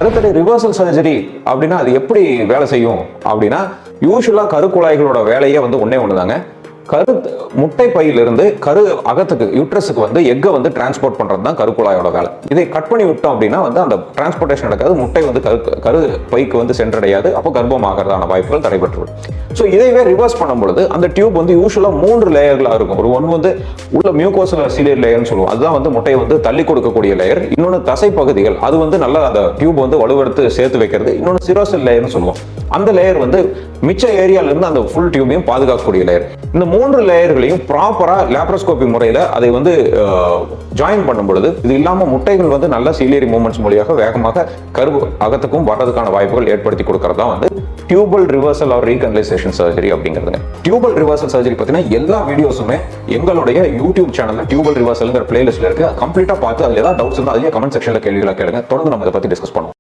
கருத்தடை reversal surgery அப்படின்னா அது எப்படி வேலை செய்யும் அப்படின்னா, யூஸ்வலா கருக்குழாய்களோட வேலையே வந்து ஒன்னே ஒண்ணுதாங்க. முட்டை பையிலிருந்து கரு அகத்துக்கு யூட்ரஸுக்கு வந்து எக்கை வந்து டிரான்ஸ்போர்ட் பண்றது தான் கருக்குழாயோட வேலை. இதை கட் பண்ணி விட்டோம் அப்படின்னா வந்து அந்த டிரான்ஸ்போர்டேஷன் நடக்காது, முட்டை வந்து கரு பைக்கு வந்து சென்றடையாது, அப்போ கர்ப்பம் ஆகிறதான வாய்ப்புகள் தடைபட்டுவிடும். ஸோ இதைவே ரிவர்ஸ் பண்ணும் பொழுது அந்த டியூப் வந்து யூஸ்வலா 3 லேயர்களா இருக்கும். ஒன்று வந்து உள்ள மியூகோசல் சீலியர் லேயர்னு சொல்லுவோம், அதுதான் வந்து முட்டையை வந்து தள்ளி கொடுக்கக்கூடிய லேயர். இன்னொன்று தசை பகுதிகள், அது வந்து நல்லா அந்த டியூப் வந்து வலுவெடுத்து சேர்த்து வைக்கிறது. இன்னொன்று சிரோசல் லேயர்னு சொல்லுவோம், அந்த லேயர் வந்து மிச்ச ஏரியால இருந்து அந்த ஃபுல் டியூபையும் பாதுகாக்கக்கூடிய லேயர். இந்த 3 லேயர்களையும் ப்ராப்பரா லேப்ரோஸ்கோபி முறையில அதை வந்து ஜாயின் பண்ணும் பொழுது இது இல்லாம முட்டைகள் வந்து நல்ல சீலியரி மூவ்மெண்ட்ஸ் மூலியாக வேகமாக கரு அகத்துக்கும் வர்றதுக்கான வாய்ப்புகள் ஏற்படுத்தி கொடுக்கறதா வந்து tubal reversal or recanalization surgery அப்படிங்கிறதுங்க. டியூபல் ரிவர்சல் சர்ஜரி பத்தின எல்லா வீடியோஸுமே எங்களுடைய யூடியூப் சேனல்ல டியூபல் ரிவர்சல்ங்கிற பிளேலிஸ்ட்ல இருக்கு. கம்ப்ளீட்டா பார்த்து அதுல ஏதாவது டவுட்ஸ் இருந்தா அதுலயே கமெண்ட் செக்ஷன்ல கேள்விகளை கேளுங்க. தொடர்ந்து நம்ம இதை பத்தி டிஸ்கஸ் பண்ணுவோம்.